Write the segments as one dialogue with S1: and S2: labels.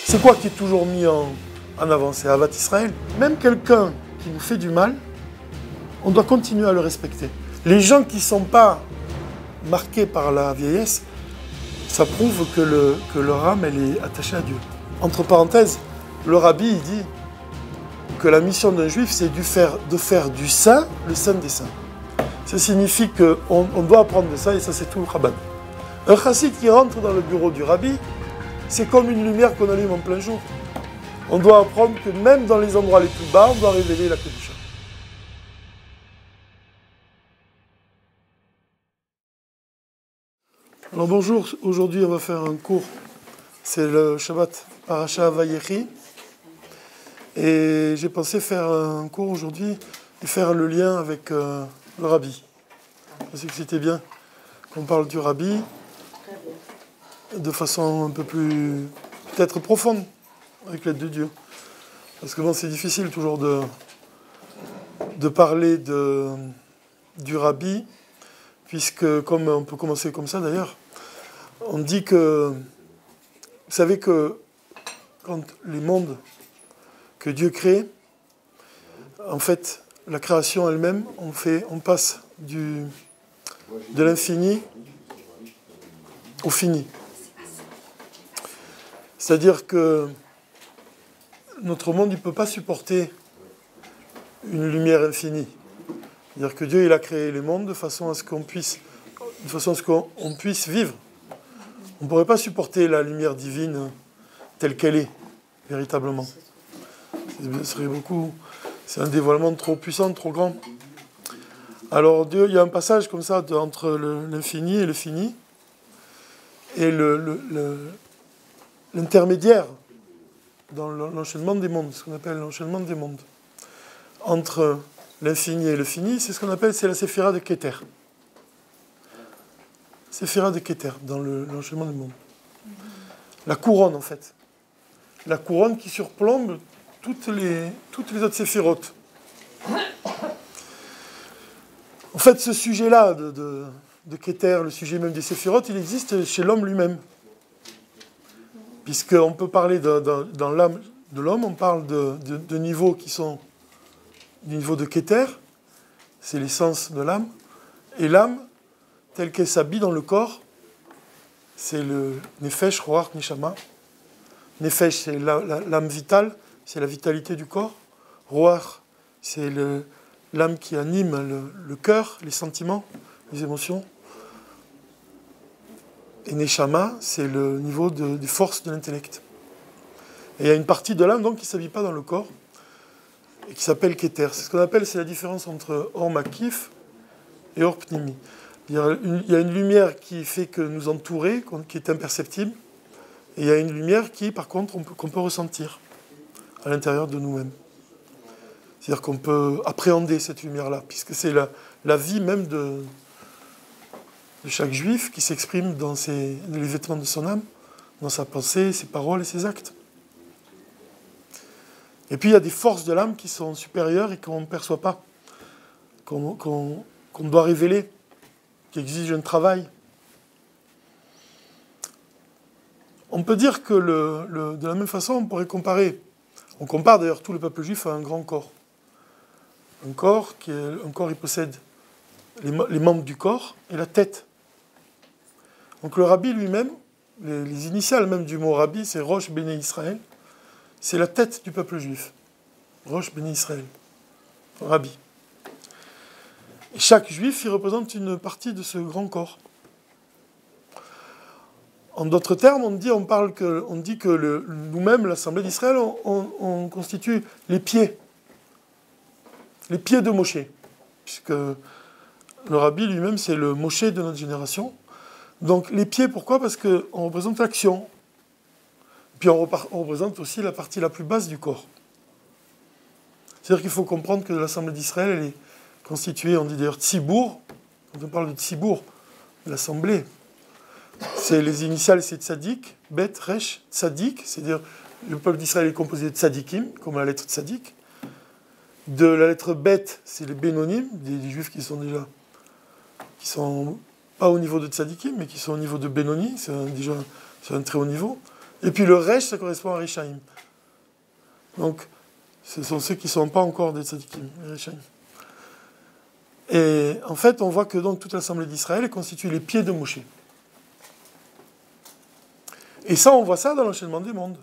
S1: C'est quoi qui est toujours mis en avant? C'est Avat Israël. Même quelqu'un qui nous fait du mal, on doit continuer à le respecter. Les gens qui ne sont pas marqués par la vieillesse, ça prouve que leur âme elle est attachée à Dieu. Entre parenthèses, le rabbi il dit que la mission d'un juif, c'est de faire du saint le saint des saints. Ça signifie qu'on doit apprendre de ça, et ça c'est tout le rabban. Un chassid qui rentre dans le bureau du rabbi, c'est comme une lumière qu'on allume en plein jour. On doit apprendre que même dans les endroits les plus bas, on doit révéler la Kedusha. Alors bonjour, aujourd'hui on va faire un cours, c'est le Shabbat Parasha Vayechi. Et j'ai pensé faire un cours aujourd'hui et faire le lien avec le rabbi. Je pensais que c'était bien qu'on parle du rabbi de façon un peu plus, peut-être profonde, avec l'aide de Dieu. Parce que bon, c'est difficile toujours de parler du rabbi, puisque, comme on peut commencer comme ça d'ailleurs, on dit que, vous savez que quand les mondes que Dieu crée, en fait, la création elle-même, on passe de l'infini au fini. C'est-à-dire que notre monde, il ne peut pas supporter une lumière infinie. C'est-à-dire que Dieu, il a créé les mondes de façon à ce qu'on puisse vivre. On ne pourrait pas supporter la lumière divine telle qu'elle est, véritablement. C'est un dévoilement trop puissant, trop grand. Alors Dieu, il y a un passage comme ça entre l'infini et le fini, et l'intermédiaire dans l'enchaînement des mondes, ce qu'on appelle l'enchaînement des mondes. Entre l'infini et le fini, c'est ce qu'on appelle, c'est la séphira de Keter. Séphira de Keter, dans l'enchaînement des mondes. La couronne, en fait. La couronne qui surplombe toutes les autres séphirotes. En fait, ce sujet-là de Keter, le sujet même des séphirotes, il existe chez l'homme lui-même. Puisqu'on peut parler dans l'âme de l'homme, on parle de niveaux qui sont du niveau de Keter, c'est l'essence de l'âme, et l'âme, telle qu'elle s'habille dans le corps, c'est le Nefesh, Roach, Neshama. Nefesh, c'est l'âme vitale, c'est la vitalité du corps. Roach, c'est l'âme qui anime le cœur, les sentiments, les émotions. Et Neshama, c'est le niveau des forces de l'intellect. Et il y a une partie de l'âme donc qui ne s'habille pas dans le corps, et qui s'appelle Keter. C'est ce qu'on appelle, c'est la différence entre Or Makif et Or Pnimi. Il y a une lumière qui fait que nous entourer, qui est imperceptible, et il y a une lumière qui, par contre, qu'on peut ressentir à l'intérieur de nous-mêmes. C'est-à-dire qu'on peut appréhender cette lumière-là, puisque c'est la vie même de chaque juif qui s'exprime dans les vêtements de son âme, dans sa pensée, ses paroles et ses actes. Et puis il y a des forces de l'âme qui sont supérieures et qu'on ne perçoit pas, qu'on doit révéler, qui exigent un travail. On peut dire que de la même façon, on pourrait comparer. On compare d'ailleurs tout le peuple juif à un grand corps. Un corps, il possède les membres du corps et la tête. Donc le rabbi lui-même, les initiales même du mot rabbi, c'est Rosh Béné Israël. C'est la tête du peuple juif. Rosh Béné Israël. Rabbi. Et chaque juif, il représente une partie de ce grand corps. En d'autres termes, on dit que nous-mêmes, l'Assemblée d'Israël, on constitue les pieds de Moshe. Puisque le rabbi lui-même, c'est le Moshe de notre génération. Donc les pieds, pourquoi? Parce qu'on représente l'action. Puis on représente aussi la partie la plus basse du corps. C'est-à-dire qu'il faut comprendre que l'Assemblée d'Israël, elle est constituée, on dit d'ailleurs Tzibour, quand on parle de Tzibour, l'Assemblée, c'est les initiales, c'est Tzadik, Bet, Resh, Tzadik, c'est-à-dire le peuple d'Israël est composé de Tzadikim, comme la lettre Tzadik. De la lettre Bet, c'est les Bénonim, des juifs qui sont pas au niveau de Tzadikim, mais qui sont au niveau de Bénoni, c'est un très haut niveau. Et puis le Resh, ça correspond à Rishaim. Donc, ce sont ceux qui ne sont pas encore des tzadikim, les Rishaim. Et en fait, on voit que donc toute l'Assemblée d'Israël constitue les pieds de Moshe. Et ça, on voit ça dans l'enchaînement des mondes.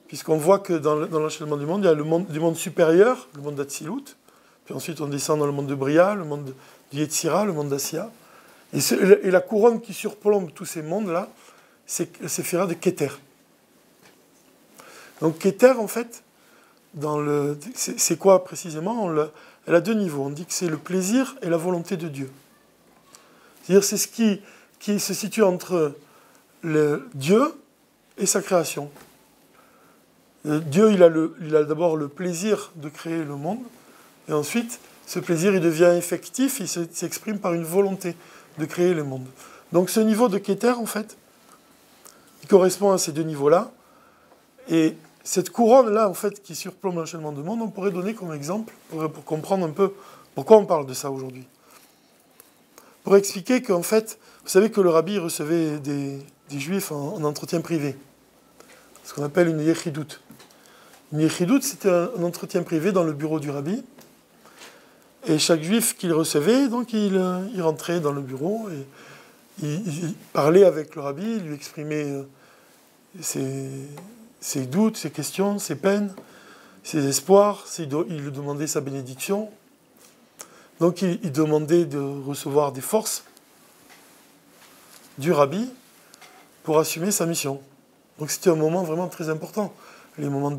S1: Puisqu'on voit que dans l'enchaînement du monde, il y a le monde du monde supérieur, le monde d'Atsilut, puis ensuite on descend dans le monde de Bria, le monde du Yetzira, le monde d'Assia. Et la couronne qui surplombe tous ces mondes-là, c'est le séphira de Keter. Donc Keter, en fait, c'est quoi précisément? Elle a deux niveaux. On dit que c'est le plaisir et la volonté de Dieu. C'est-à-dire c'est ce qui se situe entre le Dieu et sa création. Dieu, il a d'abord le plaisir de créer le monde, et ensuite, ce plaisir, il devient effectif, il s'exprime par une volonté de créer le monde. Donc ce niveau de Keter, en fait, il correspond à ces deux niveaux-là, et cette couronne-là, en fait, qui surplombe l'enchaînement du monde, on pourrait donner comme exemple, pour comprendre un peu pourquoi on parle de ça aujourd'hui. Pour expliquer qu'en fait, vous savez que le rabbi recevait des juifs en entretien privé, ce qu'on appelle une yechidout. Une yechidout, c'était un entretien privé dans le bureau du rabbi. Et chaque juif qu'il recevait, donc il rentrait dans le bureau et il parlait avec le rabbi, il lui exprimait ses doutes, ses questions, ses peines, ses espoirs, il lui demandait sa bénédiction. Donc il demandait de recevoir des forces du rabbi pour assumer sa mission. Donc c'était un moment vraiment très important. Les moments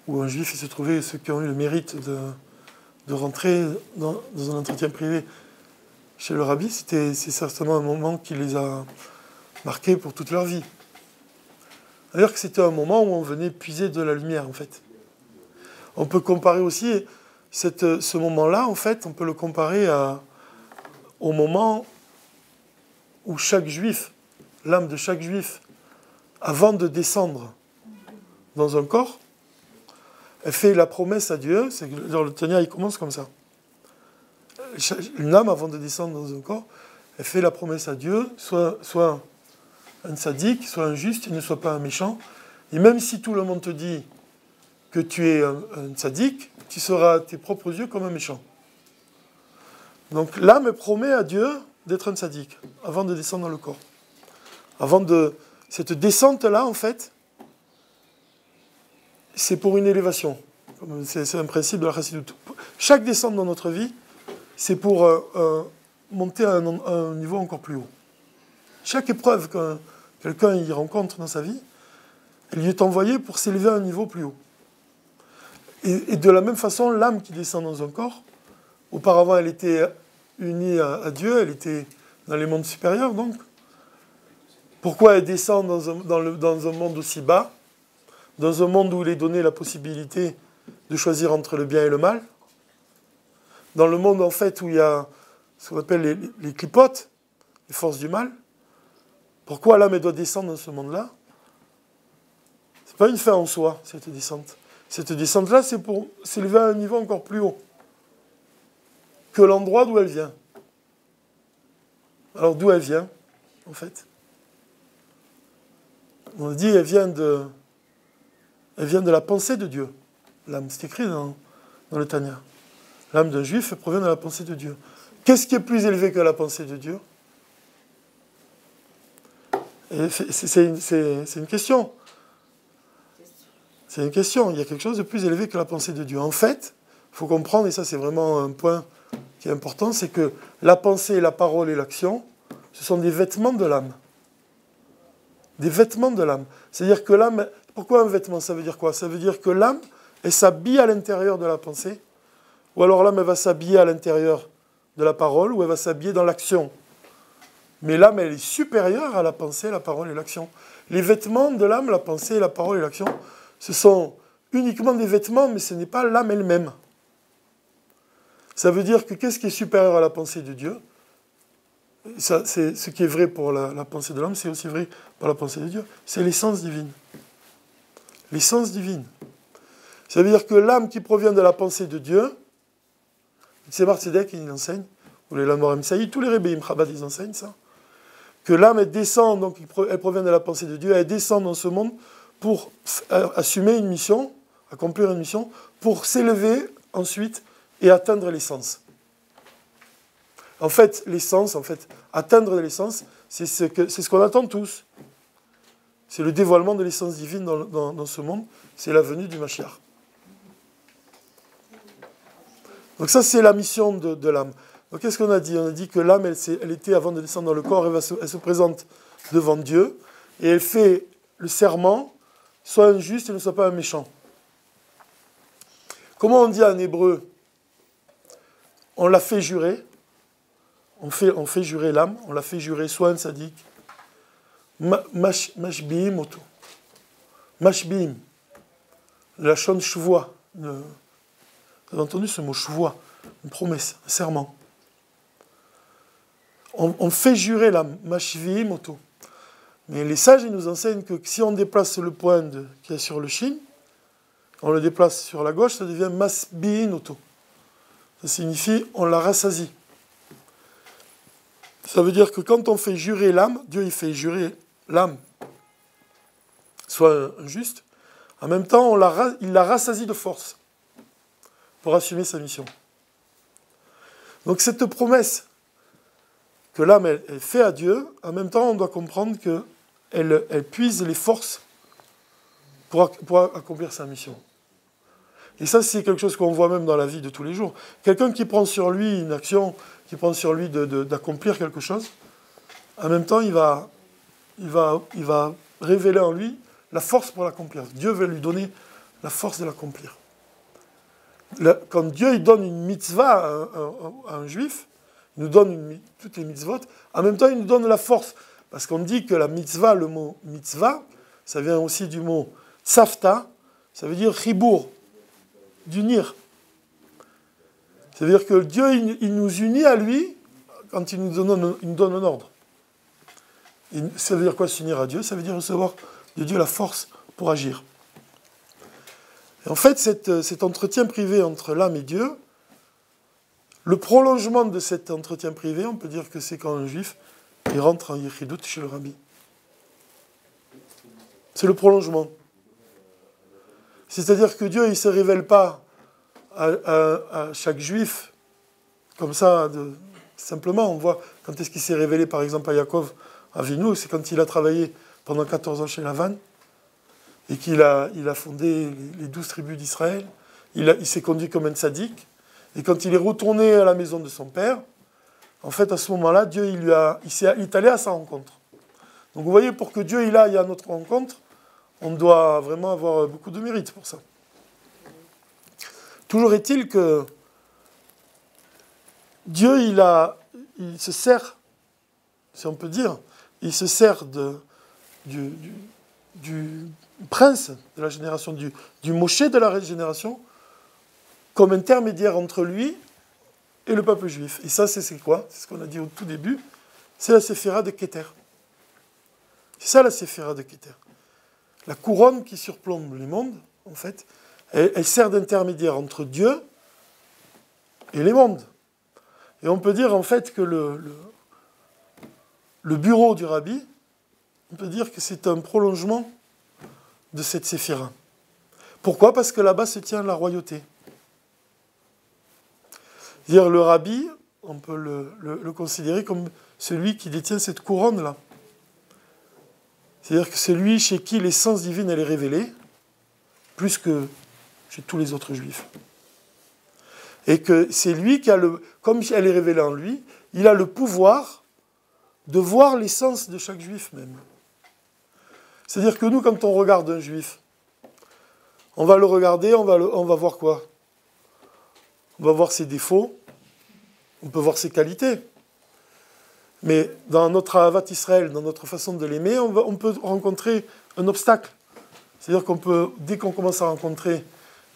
S1: où un juif se trouvait, ceux qui ont eu le mérite de rentrer dans un entretien privé chez le rabbi, c'est certainement un moment qui les a marqués pour toute leur vie. D'ailleurs que c'était un moment où on venait puiser de la lumière, en fait. On peut comparer aussi ce moment-là, en fait, on peut le comparer au moment où chaque juif, l'âme de chaque juif, avant de descendre dans un corps, elle fait la promesse à Dieu, dans le Tanya, il commence comme ça. Une âme, avant de descendre dans un corps, elle fait la promesse à Dieu, soit un tzaddik, soit un juste, et ne soit pas un méchant. Et même si tout le monde te dit que tu es un tzaddik, tu seras à tes propres yeux comme un méchant. Donc l'âme promet à Dieu d'être un tzaddik, avant de descendre dans le corps. Cette descente-là, en fait, c'est pour une élévation. C'est un principe de la chassidoute. Chaque descente dans notre vie, c'est pour monter à un niveau encore plus haut. Chaque épreuve que quelqu'un y rencontre dans sa vie, elle lui est envoyée pour s'élever à un niveau plus haut. Et de la même façon, l'âme qui descend dans un corps, auparavant elle était unie à Dieu, elle était dans les mondes supérieurs, donc. Pourquoi elle descend dans un monde aussi bas, dans un monde où il est donné la possibilité de choisir entre le bien et le mal, dans le monde en fait où il y a ce qu'on appelle les clipotes, les forces du mal. Pourquoi l'âme doit descendre dans ce monde-là? Ce n'est pas une fin en soi, cette descente. Cette descente-là, c'est pour s'élever à un niveau encore plus haut que l'endroit d'où elle vient. Alors d'où elle vient, en fait? On dit elle vient de la pensée de Dieu. L'âme, c'est écrit dans le Tanya. L'âme d'un juif provient de la pensée de Dieu. Qu'est-ce qui est plus élevé que la pensée de Dieu? C'est une question. C'est une question. Il y a quelque chose de plus élevé que la pensée de Dieu. En fait, il faut comprendre, et ça c'est vraiment un point qui est important, c'est que la pensée, la parole et l'action, ce sont des vêtements de l'âme. Des vêtements de l'âme. C'est-à-dire que l'âme... Pourquoi un vêtement? Ça veut dire quoi? Ça veut dire que l'âme, elle s'habille à l'intérieur de la pensée, ou alors l'âme, elle va s'habiller à l'intérieur de la parole, ou elle va s'habiller dans l'action. Mais l'âme, elle est supérieure à la pensée, la parole et l'action. Les vêtements de l'âme, la pensée, la parole et l'action, ce sont uniquement des vêtements, mais ce n'est pas l'âme elle-même. Ça veut dire que qu'est-ce qui est supérieur à la pensée de Dieu? Ça, c'est ce qui est vrai pour la pensée de l'homme, c'est aussi vrai pour la pensée de Dieu. C'est l'essence divine. L'essence divine. Ça veut dire que l'âme qui provient de la pensée de Dieu, c'est Tzedek, il enseigne, ou les Lamoram Saïd, tous les Rebbeim Chabad, ils enseignent ça, que l'âme, elle descend, donc elle provient de la pensée de Dieu, elle descend dans ce monde pour assumer une mission, accomplir une mission, pour s'élever ensuite et atteindre l'essence. En fait, l'essence, atteindre l'essence, c'est ce qu'on attend tous. C'est le dévoilement de l'essence divine dans ce monde, c'est la venue du Mashiach. Donc ça, c'est la mission de l'âme. Donc qu'est-ce qu'on a dit? On a dit que l'âme, elle était, avant de descendre dans le corps, elle se présente devant Dieu, et elle fait le serment, sois un juste et ne sois pas un méchant. Comment on dit en hébreu? On l'a fait jurer, on fait jurer l'âme, on l'a fait jurer, sois un sadique. Mashbiim oto. Mashbiim. La shon shvoa. Vous avez entendu ce mot shvoa? Une promesse, un serment. On fait jurer l'âme. Mashbiim oto. Mais les sages, ils nous enseignent que si on déplace le point qui est sur le shin, on le déplace sur la gauche, ça devient masbiin oto. Ça signifie on la rassasie. Ça veut dire que quand on fait jurer l'âme, Dieu il fait jurer l'âme soit un juste, en même temps il la rassasie de force pour assumer sa mission. Donc cette promesse que l'âme elle fait à Dieu, en même temps on doit comprendre qu'elle puise les forces pour accomplir sa mission. Et ça, c'est quelque chose qu'on voit même dans la vie de tous les jours. Quelqu'un qui prend sur lui une action, qui prend sur lui d'accomplir quelque chose, en même temps, il va révéler en lui la force pour l'accomplir. Dieu veut lui donner la force de l'accomplir. Quand Dieu il donne une mitzvah à un juif, il nous donne toutes les mitzvot, en même temps, il nous donne la force. Parce qu'on dit que la mitzvah, le mot mitzvah, ça vient aussi du mot tsafta, ça veut dire chibour, d'unir. Ça veut dire que Dieu, il nous unit à lui quand il nous donne un ordre. Ça veut dire quoi, s'unir à Dieu? Ça veut dire recevoir de Dieu la force pour agir. Et en fait, cet entretien privé entre l'âme et Dieu, le prolongement de cet entretien privé, on peut dire que c'est quand un juif il rentre en Yechidut chez le Rabbi. C'est le prolongement. C'est-à-dire que Dieu, il ne se révèle pas à chaque juif, comme ça, simplement. On voit quand est-ce qu'il s'est révélé, par exemple, à Yaakov Avinu, c'est quand il a travaillé pendant 14 ans chez Lavan, et qu'il a fondé les 12 tribus d'Israël. Il s'est conduit comme un tzaddik, et quand il est retourné à la maison de son père, en fait, à ce moment-là, Dieu, il est allé à sa rencontre. Donc vous voyez, pour que Dieu il aille à notre rencontre, on doit vraiment avoir beaucoup de mérite pour ça. Toujours est-il que Dieu, il se sert, si on peut dire, il se sert du prince de la génération, du Moshe de la génération, comme intermédiaire entre lui et le peuple juif. Et ça, c'est quoi? C'est ce qu'on a dit au tout début. C'est la Séphira de Keter. C'est ça la Séphira de Keter. La couronne qui surplombe les mondes, en fait, elle sert d'intermédiaire entre Dieu et les mondes. Et on peut dire, en fait, que le bureau du Rabbi, on peut dire que c'est un prolongement de cette Séphira. Pourquoi? Parce que là-bas se tient la royauté. C'est-à-dire le Rabbi, on peut le considérer comme celui qui détient cette couronne-là. C'est-à-dire que c'est lui chez qui l'essence divine elle est révélée, plus que chez tous les autres juifs. Et que c'est lui qui a comme elle est révélée en lui, il a le pouvoir de voir l'essence de chaque juif même. C'est-à-dire que nous, quand on regarde un juif, on va le regarder, on va voir quoi? On va voir ses défauts, on peut voir ses qualités. Mais dans notre Ahavat Israël, dans notre façon de l'aimer, on peut rencontrer un obstacle. C'est-à-dire dès qu'on commence à rencontrer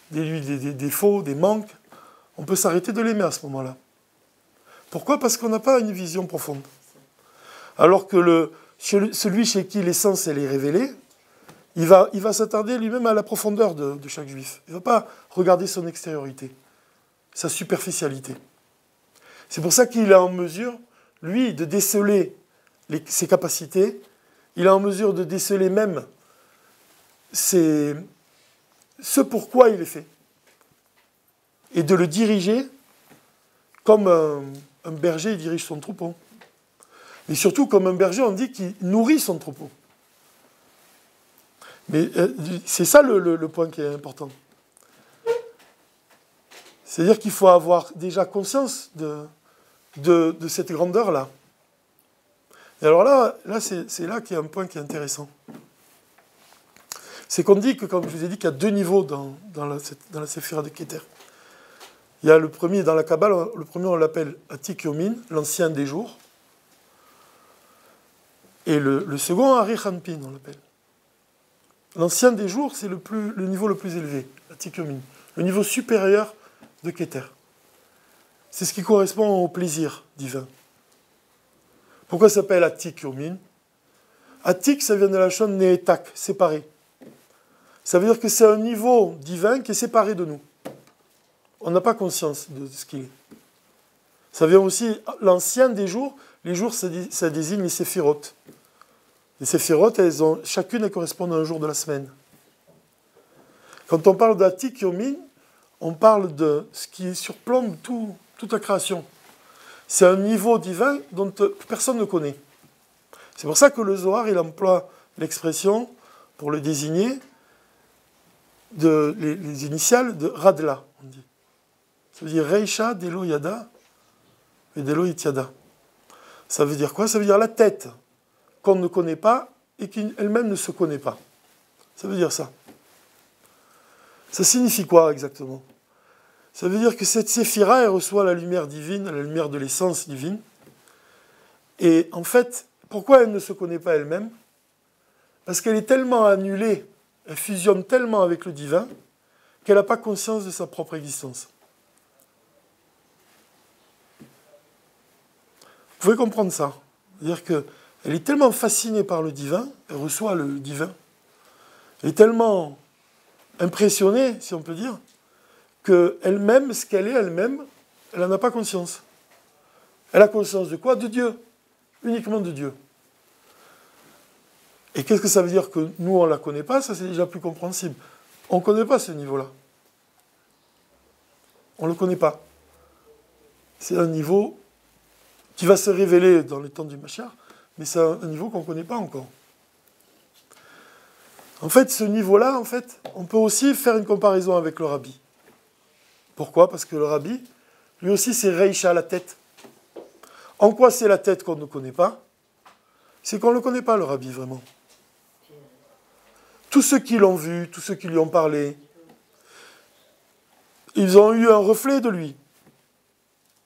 S1: des défauts, des manques, on peut s'arrêter de l'aimer à ce moment-là. Pourquoi? Parce qu'on n'a pas une vision profonde. Alors que celui chez qui l'essence elle est révélée, il va s'attarder lui-même à la profondeur de chaque juif. Il ne va pas regarder son extériorité, sa superficialité. C'est pour ça qu'il est en mesure, lui, de déceler ses capacités, il est en mesure de déceler même ce pourquoi il est fait, et de le diriger comme un berger il dirige son troupeau. Mais surtout, comme un berger, on dit qu'il nourrit son troupeau. Mais c'est ça le point qui est important. C'est-à-dire qu'il faut avoir déjà conscience de cette grandeur-là. Et alors là c'est là qu'il y a un point qui est intéressant. C'est qu'on dit que, comme je vous ai dit, qu'il y a deux niveaux dans la séphira de Keter. Il y a le premier, dans la Kabbale, le premier on l'appelle Atik Yomin, l'ancien des jours. Et le second, Arich Anpin, on l'appelle. L'ancien des jours, c'est le niveau le plus élevé, Atik Yomin, le niveau supérieur de Keter. C'est ce qui correspond au plaisir divin. Pourquoi ça s'appelle Atik Yomin? Atik, ça vient de la chaîne Neetak, séparé. Ça veut dire que c'est un niveau divin qui est séparé de nous. On n'a pas conscience de ce qu'il est. Ça vient aussi, l'ancien des jours, les jours, ça désigne les séphirotes. Les séphirotes, chacune, elles correspondent à un jour de la semaine. Quand on parle d'Atik Yomin, on parle de ce qui surplombe toute la création. C'est un niveau divin dont personne ne connaît. C'est pour ça que le Zohar, il emploie l'expression, pour le désigner, les initiales de Radla, on dit. Ça veut dire Reisha, Delo Yada et Delo Ityada. Ça veut dire quoi? Ça veut dire la tête qu'on ne connaît pas et qui elle-même ne se connaît pas. Ça veut dire ça. Ça signifie quoi exactement? Ça veut dire que cette séphira, elle reçoit la lumière divine, la lumière de l'essence divine. Et en fait, pourquoi elle ne se connaît pas elle-même? Parce qu'elle est tellement annulée, elle fusionne tellement avec le divin, qu'elle n'a pas conscience de sa propre existence. Vous pouvez comprendre ça. C'est-à-dire qu'elle est tellement fascinée par le divin, elle reçoit le divin, elle est tellement impressionnée, si on peut dire, qu'elle-même, ce qu'elle est elle-même, elle n'en a pas conscience. Elle a conscience de quoi? De Dieu. Uniquement de Dieu. Et qu'est-ce que ça veut dire que nous, on ne la connaît pas? Ça, c'est déjà plus compréhensible. On ne connaît pas ce niveau-là. On ne le connaît pas. C'est un niveau qui va se révéler dans les temps du Mashiach, mais c'est un niveau qu'on ne connaît pas encore. En fait, ce niveau-là, on peut aussi faire une comparaison avec le Rabbi. Pourquoi? Parce que le Rabbi, lui aussi, c'est Reisha, la tête. En quoi c'est la tête qu'on ne connaît pas? C'est qu'on ne le connaît pas, le Rabbi, vraiment. Tous ceux qui l'ont vu, tous ceux qui lui ont parlé, ils ont eu un reflet de lui.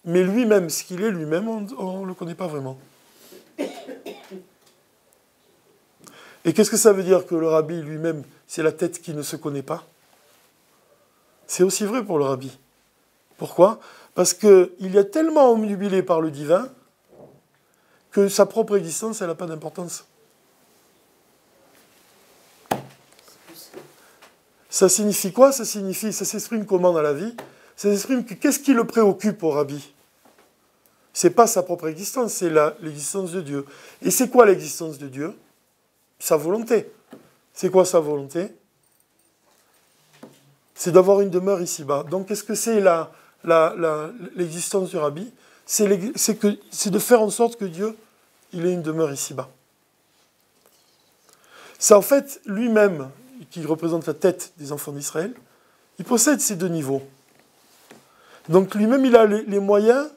S1: Mais lui-même, ce qu'il est lui-même, on ne le connaît pas vraiment. Et qu'est-ce que ça veut dire que le Rabbi lui-même, c'est la tête qui ne se connaît pas? C'est aussi vrai pour le Rabbi. Pourquoi? Parce qu'il est tellement omnubilé par le divin que sa propre existence, elle n'a pas d'importance. Ça signifie quoi? Ça s'exprime comment dans la vie? Ça s'exprime que qu'est-ce qui le préoccupe au Rabbi? C'est pas sa propre existence, c'est l'existence de Dieu. Et c'est quoi l'existence de Dieu? Sa volonté. C'est quoi sa volonté? C'est d'avoir une demeure ici-bas. Donc qu'est-ce que c'est l'existence du Rabbi? C'est de faire en sorte que Dieu, il ait une demeure ici-bas. C'est en fait lui-même, qui représente la tête des enfants d'Israël, il possède ces deux niveaux. Donc lui-même, il a les moyens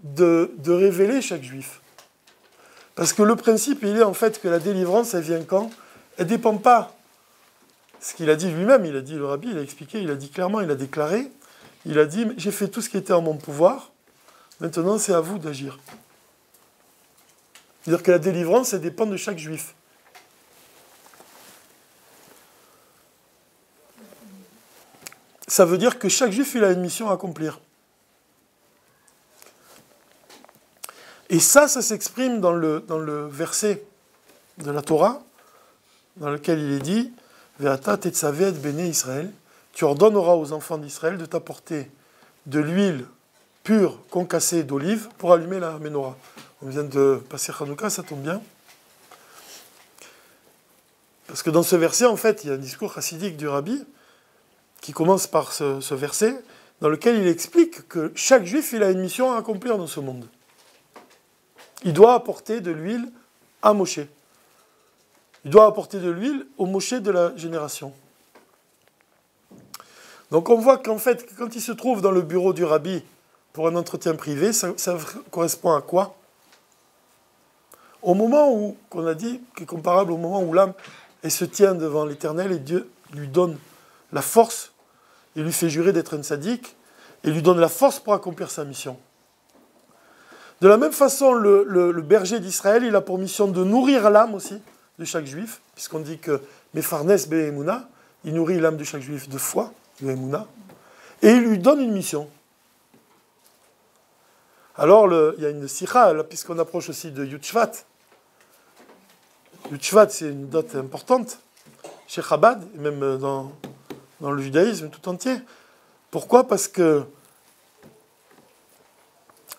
S1: de révéler chaque juif. Parce que le principe, il est en fait que la délivrance, elle vient quand? Elle ne dépend pas. Ce qu'il a dit lui-même, il a dit, le Rabbi, il a expliqué, il a dit clairement, il a déclaré, il a dit, j'ai fait tout ce qui était en mon pouvoir, maintenant c'est à vous d'agir. C'est-à-dire que la délivrance, elle dépend de chaque juif. Ça veut dire que chaque juif, il a une mission à accomplir. Et ça s'exprime dans le verset de la Torah, dans lequel il est dit « Ve'ata tetzavé et béné Israël » tu ordonneras aux enfants d'Israël de t'apporter de l'huile pure concassée d'olive pour allumer la menorah. On vient de passer Hanouka, ça tombe bien. Parce que dans ce verset, en fait, il y a un discours chassidique du Rabbi qui commence par ce verset dans lequel il explique que chaque juif, il a une mission à accomplir dans ce monde. Il doit apporter de l'huile à Moshe. Il doit apporter de l'huile au Moshe de la génération. Donc on voit qu'en fait, quand il se trouve dans le bureau du Rabbi pour un entretien privé, ça correspond à quoi? Au moment où, qu'on a dit, qui est comparable au moment où l'âme elle se tient devant l'Éternel et Dieu lui donne la force, il lui fait jurer d'être un sadique et lui donne la force pour accomplir sa mission. De la même façon, le berger d'Israël, il a pour mission de nourrir l'âme aussi de chaque juif, puisqu'on dit que Mefarnes Be'emuna, il nourrit l'âme de chaque juif de foi, de Emouna, et il lui donne une mission. Alors, il y a une sikha, puisqu'on approche aussi de Yud Shvat. Yud Shvat, c'est une date importante chez Chabad, et même dans le judaïsme tout entier. Pourquoi? Parce que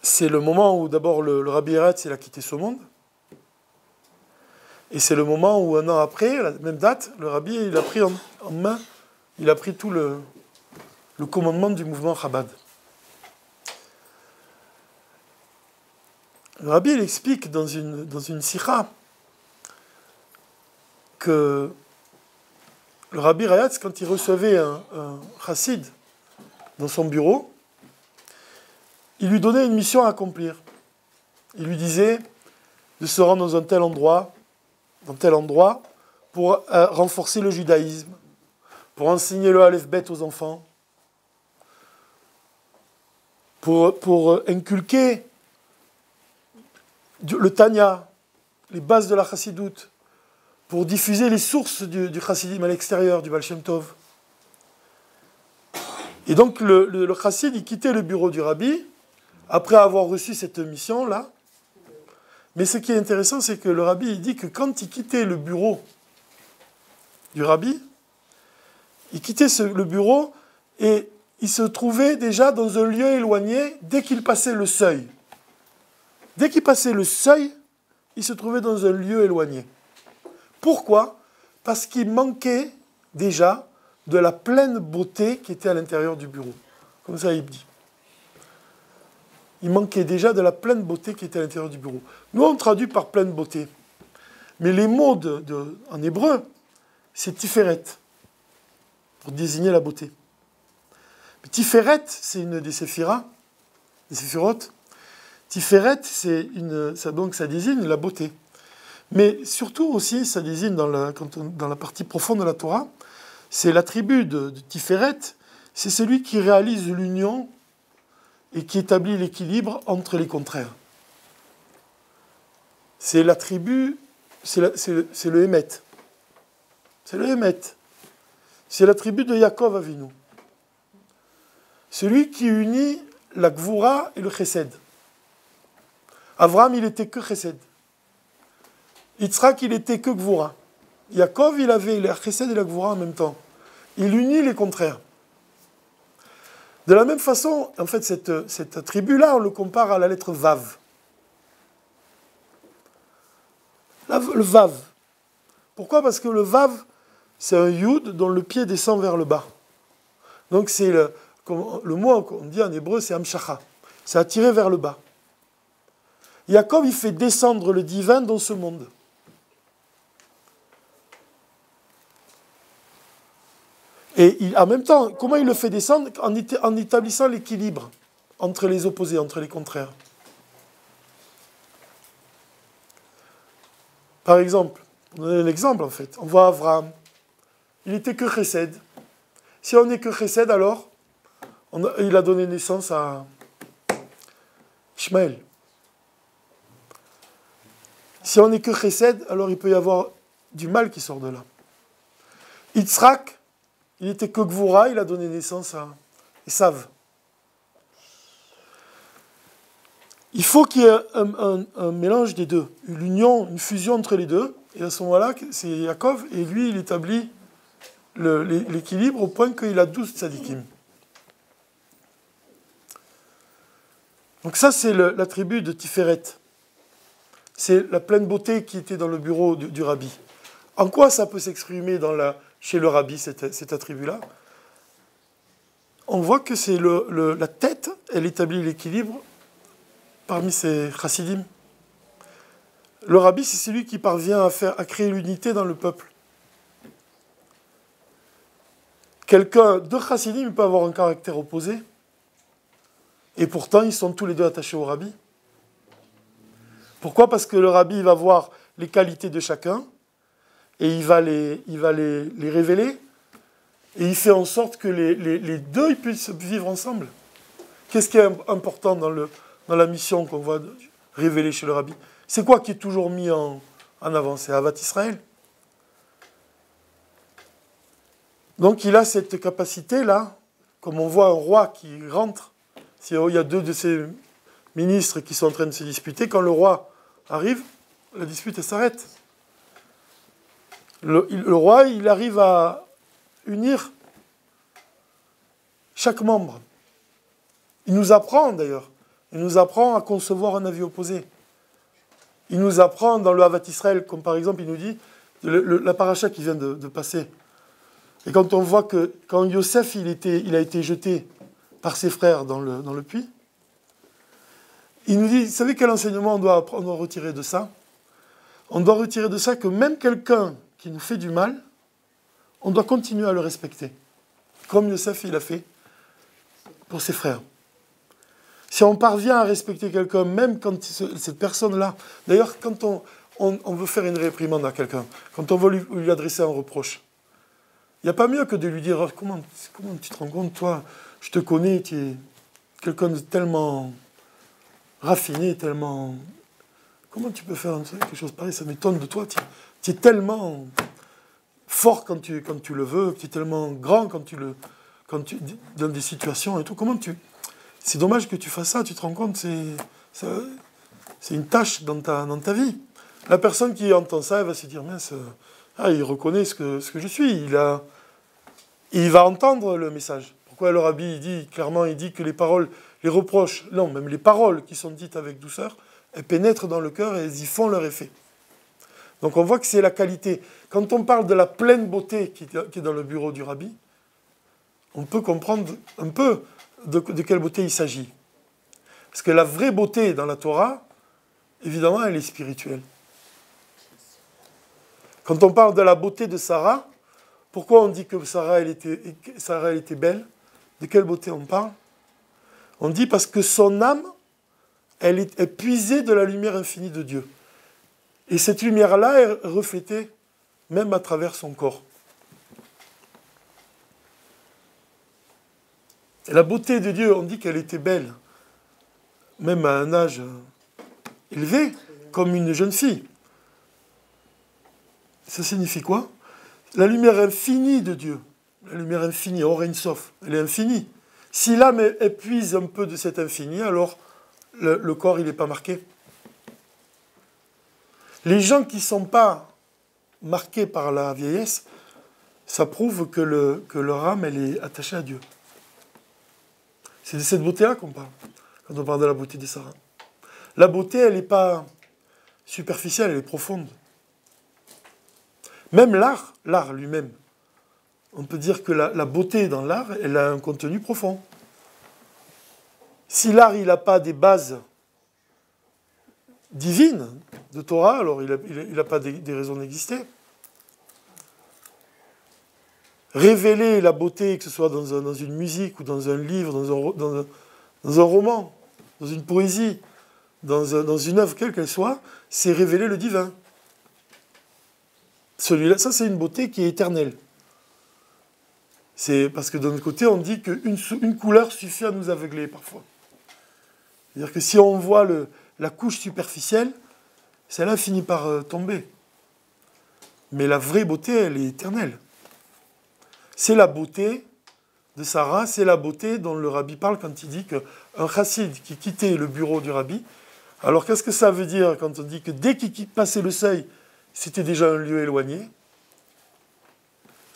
S1: c'est le moment où d'abord le Rabbi Eretz il a quitté ce monde. Et c'est le moment où un an après, à la même date, le Rabbi il a pris en main, il a pris tout le commandement du mouvement Chabad. Le Rabbi il explique dans une sikha que le Rabbi Rayatz, quand il recevait un chassid dans son bureau, il lui donnait une mission à accomplir. Il lui disait de se rendre dans tel endroit, pour renforcer le judaïsme, pour enseigner le Aleph-Bet aux enfants, pour inculquer le Tanya, les bases de la chassidoute, pour diffuser les sources du chassidisme à l'extérieur, du Baal Shem Tov. Et donc le chassid, il quittait le bureau du Rabbi, après avoir reçu cette mission-là. Mais ce qui est intéressant, c'est que le Rabbi il dit que quand il quittait le bureau du Rabbi, il quittait le bureau et il se trouvait déjà dans un lieu éloigné dès qu'il passait le seuil. Dès qu'il passait le seuil, il se trouvait dans un lieu éloigné. Pourquoi? Parce qu'il manquait déjà de la pleine beauté qui était à l'intérieur du bureau. Comme ça, il dit. Il manquait déjà de la pleine beauté qui était à l'intérieur du bureau. Nous, on traduit par pleine beauté. Mais les mots en hébreu, c'est tiferet, pour désigner la beauté. Mais tiferet, c'est une des séphiras, des séphirotes. Tiferet, donc ça désigne la beauté. Mais surtout aussi, ça désigne dans la partie profonde de la Torah, c'est l'attribut de Tiferet, c'est celui qui réalise l'union et qui établit l'équilibre entre les contraires. C'est l'attribut, c'est le Hémet. C'est le Hémet. C'est l'attribut de Yaakov Avinu. Celui qui unit la Gvura et le Chesed. Avraham, il était que Chesed. Yitzhak, il était que Gvura. Yaakov, il avait la Chesed et la Gvura en même temps. Il unit les contraires. De la même façon, en fait, cet attribut-là, on le compare à la lettre Vav. Le Vav. Pourquoi? Parce que le Vav, c'est un Yud dont le pied descend vers le bas. Donc c'est le mot qu'on dit en hébreu, c'est Amshacha. C'est attiré vers le bas. Yaakov, il fait descendre le divin dans ce monde. Et en même temps, comment il le fait descendre? En établissant l'équilibre entre les opposés, entre les contraires. Par exemple, on donne un exemple en fait. On voit Avraham. Il n'était que Chesed. Si on n'est que Chesed, alors, il a donné naissance à Ishmaël. Si on n'est que Chesed, alors il peut y avoir du mal qui sort de là. Yitzhak, il était que Gvura, il a donné naissance à Esav. Il faut qu'il y ait un mélange des deux, l'union, une fusion entre les deux. Et à ce moment-là, c'est Yaakov, et lui, il établit l'équilibre au point qu'il a 12 tzadikim. Donc ça, c'est l'attribut de Tiferet. c'est la pleine beauté qui était dans le bureau du rabbi. En quoi ça peut s'exprimer chez le rabbi, cet attribut-là? On voit que c'est la tête, elle établit l'équilibre parmi ces chassidim. Le rabbi, c'est celui qui parvient à créer l'unité dans le peuple. Quelqu'un de chassidim peut avoir un caractère opposé, et pourtant ils sont tous les deux attachés au rabbi. Pourquoi? Parce que le rabbi il va voir les qualités de chacun, et il va les révéler, et il fait en sorte que les deux ils puissent vivre ensemble. Qu'est-ce qui est important dans la mission qu'on va révéler chez le rabbi? C'est quoi qui est toujours mis en avant? C'est Avat Israël. Donc il a cette capacité-là, comme on voit un roi qui rentre, s'il y a deux de ses ministres qui sont en train de se disputer, quand le roi arrive, la dispute s'arrête. Le roi, il arrive à unir chaque membre. Il nous apprend d'ailleurs, il nous apprend à concevoir un avis opposé. Il nous apprend dans le Havat Israël, comme par exemple, il nous dit, la paracha qui vient de passer. Et quand on voit que quand Yosef il a été jeté par ses frères dans le puits, il nous dit, vous savez quel enseignement on doit retirer de ça? On doit retirer de ça que même quelqu'un qui nous fait du mal, on doit continuer à le respecter. Comme Yosef il a fait pour ses frères. Si on parvient à respecter quelqu'un, même quand cette personne-là... D'ailleurs, quand on veut faire une réprimande à quelqu'un, quand on veut lui adresser un reproche, il n'y a pas mieux que de lui dire « Comment tu te rends compte, toi, je te connais, tu es quelqu'un de tellement raffiné, tellement... Comment tu peux faire quelque chose pareil? Ça m'étonne de toi, tu es tellement fort quand tu le veux, tu es tellement grand quand tu dans des situations et tout. Comment tu... C'est dommage que tu fasses ça, tu te rends compte, c'est une tâche dans ta vie. » La personne qui entend ça, elle va se dire « Mince, il reconnaît ce que je suis. » Il va entendre le message. Pourquoi le rabbi, il dit que les paroles, les reproches, non, même les paroles qui sont dites avec douceur, elles pénètrent dans le cœur et elles y font leur effet. Donc on voit que c'est la qualité. Quand on parle de la pleine beauté qui est dans le bureau du rabbi, on peut comprendre un peu de quelle beauté il s'agit. Parce que la vraie beauté dans la Torah, évidemment, elle est spirituelle. Quand on parle de la beauté de Sarah, pourquoi on dit que Sarah, elle était belle? De quelle beauté on parle? On dit parce que son âme, elle est puisée de la lumière infinie de Dieu. Et cette lumière-là est reflétée même à travers son corps. Et la beauté de Dieu, on dit qu'elle était belle, même à un âge élevé, comme une jeune fille. Ça signifie quoi? La lumière infinie de Dieu, la lumière infinie, Or Ein Sof, elle est infinie. Si l'âme épuise un peu de cet infini, alors le corps, il n'est pas marqué. Les gens qui ne sont pas marqués par la vieillesse, ça prouve que leur âme, elle est attachée à Dieu. C'est de cette beauté-là qu'on parle, quand on parle de la beauté des Sarah. La beauté, elle n'est pas superficielle, elle est profonde. Même l'art lui-même, on peut dire que la beauté dans l'art, elle a un contenu profond. Si l'art, il n'a pas des bases divines de Torah, alors il n'a pas des raisons d'exister. Révéler la beauté, que ce soit dans une musique ou dans un livre, dans un roman, dans une poésie, dans une œuvre, quelle qu'elle soit, c'est révéler le divin. Celui-là, ça c'est une beauté qui est éternelle. C'est parce que d'un autre côté, on dit qu'une couleur suffit à nous aveugler parfois. C'est-à-dire que si on voit la couche superficielle, celle-là finit par tomber. Mais la vraie beauté, elle est éternelle. C'est la beauté de Sarah, c'est la beauté dont le rabbi parle quand il dit qu'un chassid qui quittait le bureau du rabbi, alors qu'est-ce que ça veut dire quand on dit que dès qu'il passait le seuil, c'était déjà un lieu éloigné?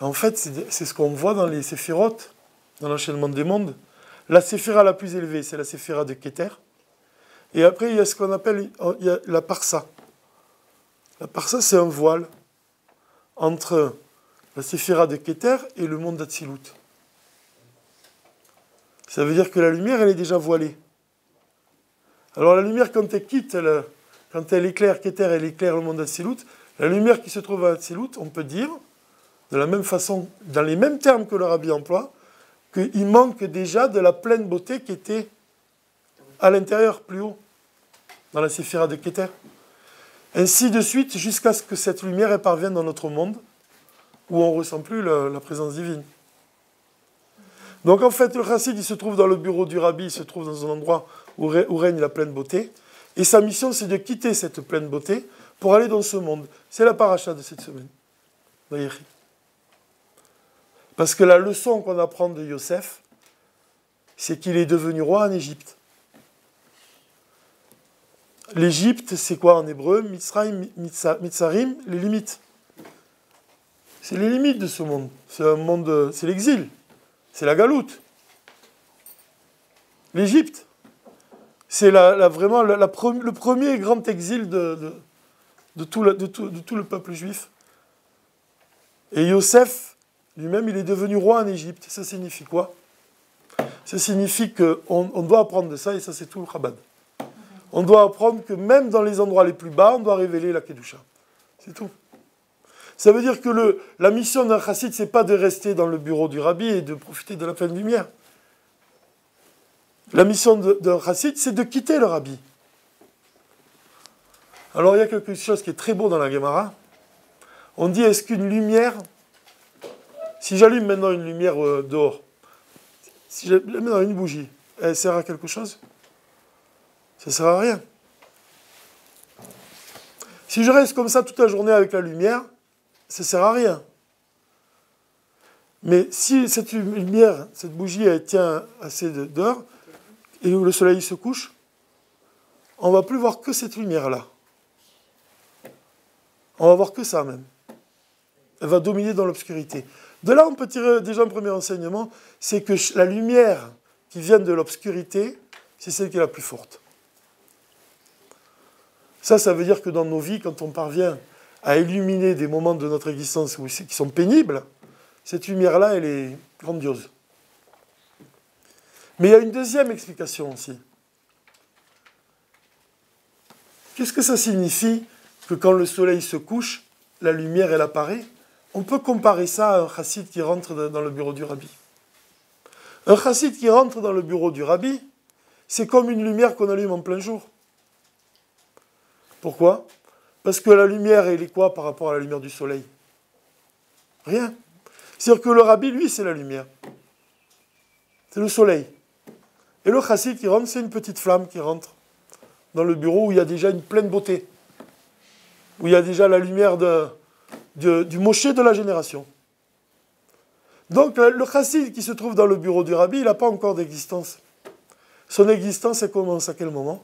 S1: En fait, c'est ce qu'on voit dans les séphirotes, dans l'enchaînement des mondes. La séphira la plus élevée, c'est la séphira de Keter. Et après, il y a ce qu'on appelle la parsa. La parsa, c'est un voile entre la séphira de Keter et le monde d'Atsilut. Ça veut dire que la lumière, elle est déjà voilée. Alors la lumière, quand elle quitte, quand elle éclaire Keter, elle éclaire le monde d'Atsilut. La lumière qui se trouve à Atsilut, on peut dire, de la même façon, dans les mêmes termes que le Rabbi emploie, qu'il manque déjà de la pleine beauté qui était à l'intérieur, plus haut, dans la séphira de Keter. Ainsi de suite, jusqu'à ce que cette lumière parvienne dans notre monde, où on ne ressent plus la présence divine. Donc en fait, le chassid, il se trouve dans le bureau du Rabbi, il se trouve dans un endroit où règne la pleine beauté, et sa mission, c'est de quitter cette pleine beauté pour aller dans ce monde. C'est la paracha de cette semaine, Vayechi. Parce que la leçon qu'on apprend de Yosef, c'est qu'il est devenu roi en Égypte. L'Égypte, c'est quoi en hébreu? Mitzrayim, Mitzarim, les limites. C'est les limites de ce monde. C'est un monde, c'est l'exil. C'est la galoute. L'Égypte, c'est vraiment le premier grand exil de tout le peuple juif. Et Yosef, lui-même, il est devenu roi en Égypte. Ça signifie quoi? Ça signifie qu'on doit apprendre de ça, et ça c'est tout le Chabad. On doit apprendre que même dans les endroits les plus bas, on doit révéler la Kedusha. C'est tout. Ça veut dire que la mission d'un chassid, c'est pas de rester dans le bureau du Rabbi et de profiter de la pleine lumière. La mission d'un chassid, c'est de quitter le Rabbi. Alors il y a quelque chose qui est très beau dans la Gemara. On dit, est-ce qu'une lumière, si j'allume maintenant une lumière dehors, si je la mets dans une bougie, elle sert à quelque chose? Ça ne sert à rien. Si je reste comme ça toute la journée avec la lumière, ça ne sert à rien. Mais si cette lumière, cette bougie, elle tient assez d'heures, et où le soleil se couche, on ne va plus voir que cette lumière-là. On va voir que ça même. Elle va dominer dans l'obscurité. De là, on peut tirer déjà un premier enseignement, c'est que la lumière qui vient de l'obscurité, c'est celle qui est la plus forte. Ça veut dire que dans nos vies, quand on parvient à illuminer des moments de notre existence qui sont pénibles, cette lumière-là, elle est grandiose. Mais il y a une deuxième explication aussi. Qu'est-ce que ça signifie que quand le soleil se couche, la lumière, elle apparaît? On peut comparer ça à un chassid qui rentre dans le bureau du Rabbi. Un chassid qui rentre dans le bureau du Rabbi, c'est comme une lumière qu'on allume en plein jour. Pourquoi? Parce que la lumière, elle est quoi par rapport à la lumière du soleil? Rien. C'est-à-dire que le Rabbi, lui, c'est la lumière. C'est le soleil. Et le chassid qui rentre, c'est une petite flamme qui rentre dans le bureau où il y a déjà une pleine beauté. Où il y a déjà la lumière du Moshe de la génération. Donc, le chassid qui se trouve dans le bureau du Rabbi, il n'a pas encore d'existence. Son existence, elle commence à quel moment?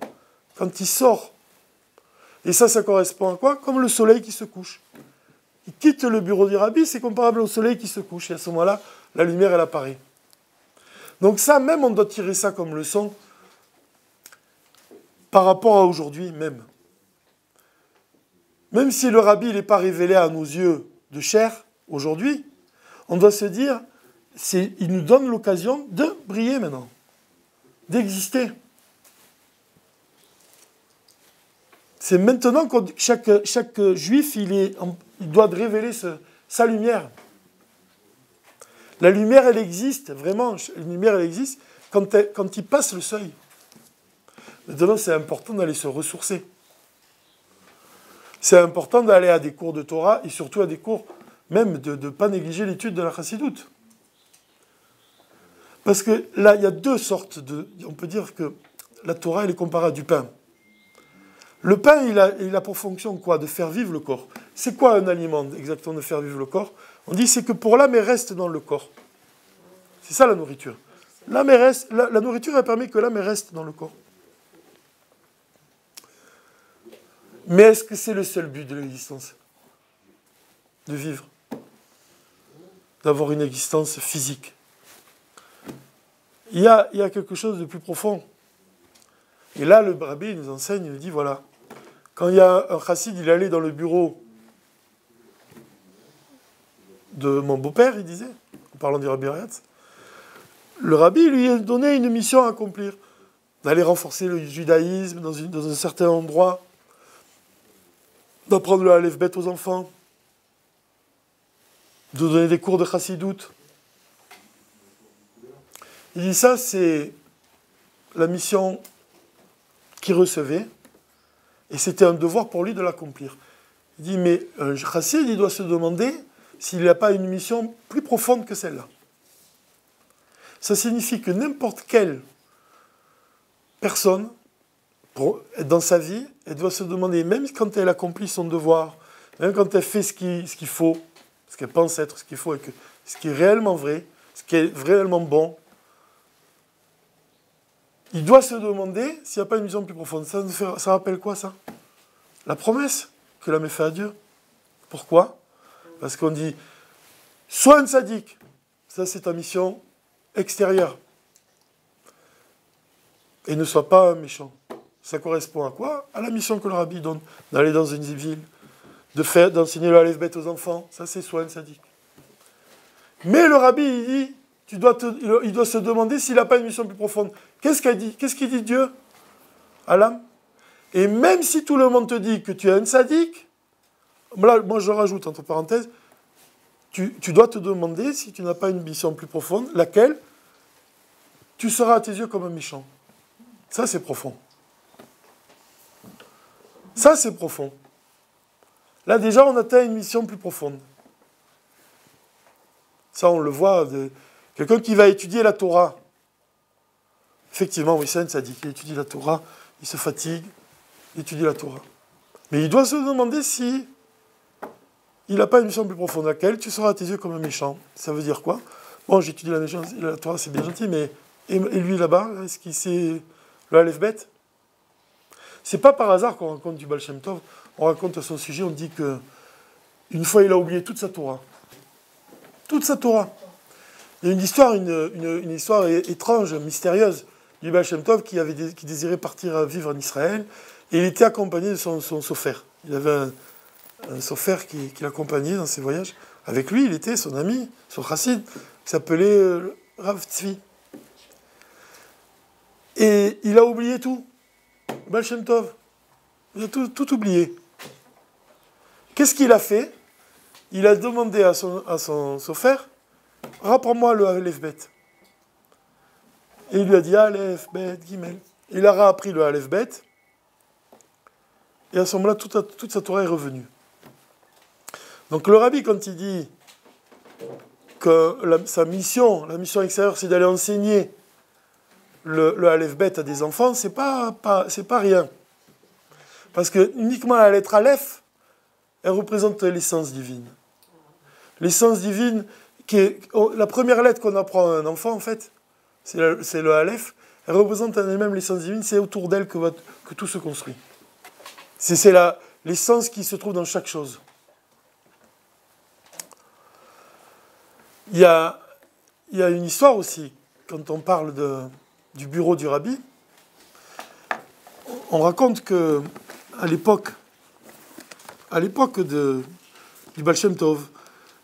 S1: Quand il sort. Et ça correspond à quoi? Comme le soleil qui se couche. Il quitte le bureau du Rabbi, c'est comparable au soleil qui se couche. Et à ce moment-là, la lumière, elle apparaît. Donc ça, même, on doit tirer ça comme leçon par rapport à aujourd'hui même. Même si le Rabbi n'est pas révélé à nos yeux de chair, aujourd'hui, on doit se dire, il nous donne l'occasion de briller maintenant, d'exister. C'est maintenant que chaque juif, il doit révéler sa lumière. La lumière, elle existe, vraiment, la lumière, elle existe quand il passe le seuil. Maintenant, c'est important d'aller se ressourcer. C'est important d'aller à des cours de Torah et surtout à des cours, même de ne pas négliger l'étude de la chassidoute. Parce que là, il y a deux sortes on peut dire que la Torah, elle est comparée à du pain. Le pain, il a pour fonction quoi? De faire vivre le corps. C'est quoi un aliment exactement de faire vivre le corps? On dit c'est que pour l'âme, elle reste dans le corps. C'est ça la nourriture. L'âme, la nourriture, elle permet que l'âme reste dans le corps. Mais est-ce que c'est le seul but de l'existence? De vivre. D'avoir une existence physique. Il y a quelque chose de plus profond. Et là, le Rabbi nous enseigne, il nous dit, voilà, Quand il y a un chassid, il allait dans le bureau de mon beau-père, il disait, en parlant du Rabbi Eretz, le rabbi lui a donné une mission à accomplir, d'aller renforcer le judaïsme dans un certain endroit, d'apprendre le Aleph Bet aux enfants, de donner des cours de chassidoute. Il dit ça, c'est la mission qu'il recevait, et c'était un devoir pour lui de l'accomplir. Il dit, mais un chassid, il doit se demander s'il n'y a pas une mission plus profonde que celle-là. Ça signifie que n'importe quelle personne, dans sa vie, elle doit se demander, même quand elle accomplit son devoir, même quand elle fait ce qu'il faut, ce qu'elle pense être ce qu'il faut, et que ce qui est réellement vrai, ce qui est réellement bon, il doit se demander s'il n'y a pas une mission plus profonde. Ça rappelle quoi, ça? La promesse que l'homme a fait à Dieu. Pourquoi? Parce qu'on dit, sois un sadique. Ça, c'est ta mission extérieure. Et ne sois pas un méchant. Ça correspond à quoi? À la mission que le rabbi donne, d'aller dans une ville, d'enseigner le Aleph Bet aux enfants. Ça, c'est sois un sadique. Mais le rabbi, il dit, il doit se demander s'il n'a pas une mission plus profonde. Qu'est-ce qu'il dit? Qu'est-ce qu'il dit Dieu à l'âme? Et même si tout le monde te dit que tu es un sadique, là, moi je rajoute entre parenthèses, tu dois te demander si tu n'as pas une mission plus profonde, laquelle tu seras à tes yeux comme un méchant. Ça, c'est profond. Ça, c'est profond. Là, déjà, on atteint une mission plus profonde. Ça, on le voit. Quelqu'un qui va étudier la Torah. Effectivement, oui, c'est un sadique. Il étudie la Torah, il se fatigue, il étudie la Torah. Mais il doit se demander si il n'a pas une mission plus profonde, laquelle tu seras à tes yeux comme un méchant. Ça veut dire quoi? Bon, j'étudie la Torah, c'est bien gentil, mais et lui là-bas, est-ce qu'il sait le Aleph Bet? C'est pas par hasard qu'on raconte du Baal Shem Tov. On raconte à son sujet, on dit que une fois il a oublié toute sa Torah. Toute sa Torah. Il y a une histoire étrange, mystérieuse, du Baal Shem Tov qui désirait partir vivre en Israël, et il était accompagné de son sofer. Il avait un sofer qui l'accompagnait dans ses voyages. Avec lui, il était son ami, son chassid, qui s'appelait Rav Tzvi. Et il a oublié tout. Baal Shem Tov. Il a tout oublié. Qu'est-ce qu'il a fait? Il a demandé à son sofer, rapprends-moi le Aleph Bet. Et il lui a dit Aleph Bet, Gimel. Il a appris le Aleph Bet. Et à ce moment-là, toute sa Torah est revenue. Donc le rabbi, quand il dit que sa mission, la mission extérieure, c'est d'aller enseigner le Aleph Bet à des enfants, c'est pas rien. Parce que uniquement la lettre Aleph, elle représente l'essence divine. L'essence divine, la première lettre qu'on apprend à un enfant, en fait, c'est le Aleph. Elle représente en elle-même l'essence divine, c'est autour d'elle que tout se construit. C'est l'essence qui se trouve dans chaque chose. Il y a une histoire aussi, quand on parle du bureau du rabbi. On raconte que à l'époque du Baal Shem Tov,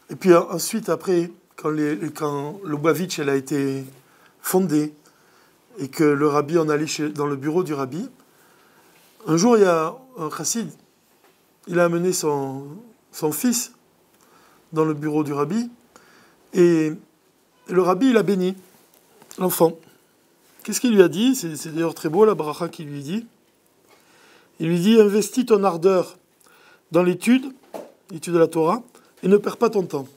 S1: et puis ensuite après, quand Lubavitch elle a été fondée, et que le rabbi en allait dans le bureau du rabbi, un jour il y a un chassid, il a amené son fils dans le bureau du rabbi, et le rabbi il a béni l'enfant. Qu'est-ce qu'il lui a dit? C'est d'ailleurs très beau la bracha qu'il lui dit. Il lui dit, investis ton ardeur dans l'étude de la Torah, et ne perds pas ton temps.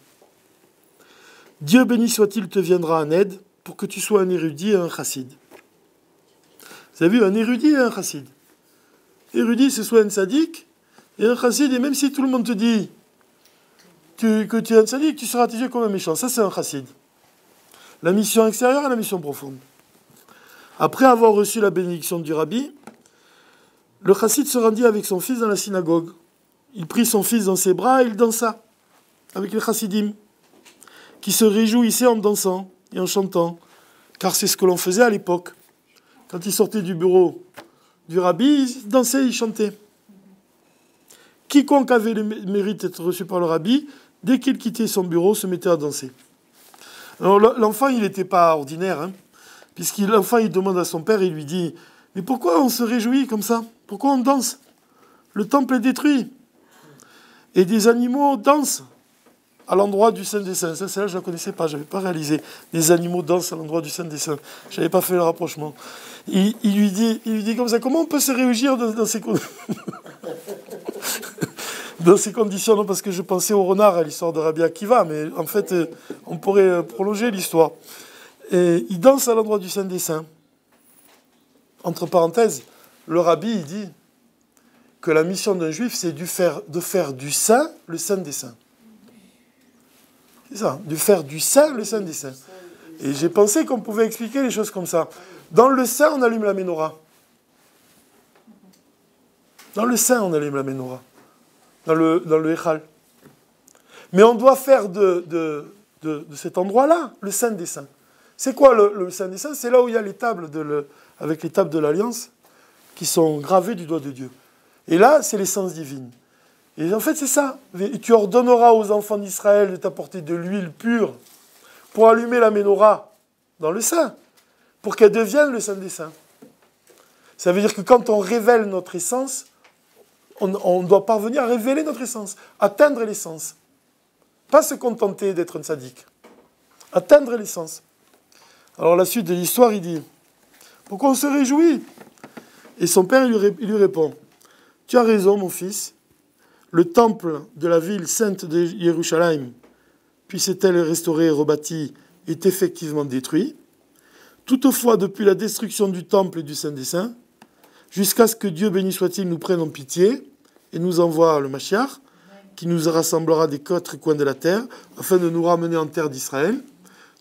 S1: Dieu béni soit-il te viendra en aide pour que tu sois un érudit et un chassid. Vous avez vu, un érudit et un chassid. Érudit, c'est soit un sadique, et un chassid, et même si tout le monde te dit que tu es un sadique, tu seras à tes yeux comme un méchant. Ça, c'est un chassid. La mission extérieure et la mission profonde. Après avoir reçu la bénédiction du rabbi, le chassid se rendit avec son fils dans la synagogue. Il prit son fils dans ses bras et il dansa avec les chassidim, qui se réjouissaient en dansant et en chantant, car c'est ce que l'on faisait à l'époque. Quand ils sortaient du bureau du rabbi, ils dansaient, ils chantaient. quiconque avait le mérite d'être reçu par le rabbi, dès qu'il quittait son bureau, se mettait à danser. Alors l'enfant, il n'était pas ordinaire, hein, l'enfant, il demande à son père, il lui dit, mais pourquoi on se réjouit comme ça? Pourquoi on danse? Le temple est détruit. Et des animaux dansent à l'endroit du Saint des Saints. Ça, celle-là, je ne la connaissais pas, je n'avais pas réalisé. Des animaux dansent à l'endroit du Saint des Saints. Je n'avais pas fait le rapprochement. Il lui dit comme ça, comment on peut se réjouir dans ces conditions? Dans ces conditions, non, parce que je pensais au renard, à l'histoire de Rabbi Akiva, mais en fait, on pourrait prolonger l'histoire. Et il danse à l'endroit du Saint des Saints. Entre parenthèses, le rabbi, il dit que la mission d'un juif, c'est de faire du saint le Saint des Saints. C'est ça, de faire du saint le Saint des Saints. Et j'ai pensé qu'on pouvait expliquer les choses comme ça. Dans le saint, on allume la menorah. Dans le saint, on allume la menorah. Dans le Echal. Mais on doit faire de cet endroit-là le Saint des Saints. C'est quoi le Saint des Saints? C'est là où il y a les tables avec les tables de l'Alliance qui sont gravées du doigt de Dieu. Et là, c'est l'essence divine. Et en fait, c'est ça. Et tu ordonneras aux enfants d'Israël de t'apporter de l'huile pure pour allumer la menorah dans le Saint, pour qu'elle devienne le Saint des Saints. Ça veut dire que quand on révèle notre essence, on doit parvenir à révéler notre essence, atteindre l'essence. Pas se contenter d'être un sadique. Atteindre l'essence. Alors la suite de l'histoire, il dit, pourquoi on se réjouit? Et son père, il lui répond, tu as raison, mon fils, le temple de la ville sainte de Yerushalayim, puisse-t-elle restaurée et rebâtie, est effectivement détruit. Toutefois, depuis la destruction du temple et du Saint des Saints, jusqu'à ce que Dieu béni soit-il nous prenne en pitié et nous envoie le Mashiach, qui nous rassemblera des quatre coins de la terre, afin de nous ramener en terre d'Israël,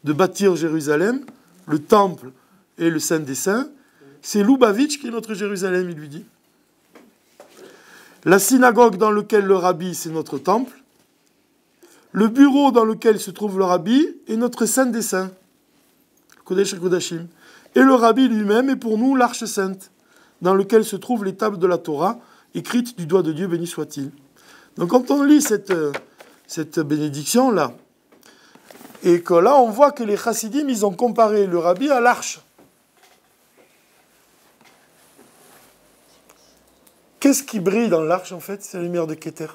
S1: de bâtir Jérusalem, le temple et le Saint des Saints. C'est Lubavitch qui est notre Jérusalem, il lui dit. La synagogue dans laquelle le rabbi, c'est notre temple. Le bureau dans lequel se trouve le rabbi est notre Saint des Saints, Kodesh HaKodashim. Et le rabbi lui-même est pour nous l'arche sainte, dans lequel se trouvent les tables de la Torah, écrites du doigt de Dieu, béni soit-il. Donc quand on lit cette bénédiction-là, et que là on voit que les chassidim, ils ont comparé le rabbi à l'arche. Qu'est-ce qui brille dans l'arche en fait? C'est la lumière de Keter.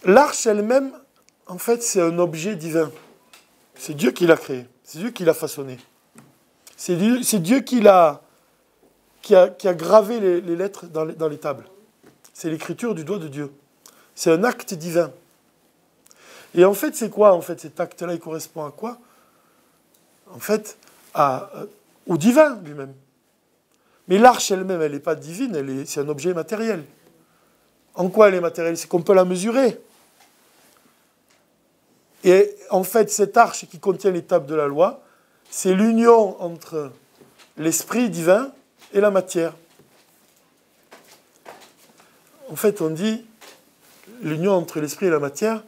S1: L'arche elle-même, en fait, c'est un objet divin. C'est Dieu qui l'a créé, c'est Dieu qui l'a façonné. C'est Dieu qui a gravé les lettres dans les tables. C'est l'écriture du doigt de Dieu. C'est un acte divin. Et en fait, c'est quoi, en fait, cet acte-là, il correspond à quoi? En fait, au divin lui-même. Mais l'arche elle-même, elle n'est pas divine, c'est un objet matériel. En quoi elle est matérielle? C'est qu'on peut la mesurer. Et en fait, cette arche qui contient les tables de la loi, c'est l'union entre l'esprit divin et la matière. En fait, on dit l'union entre l'esprit et la matière,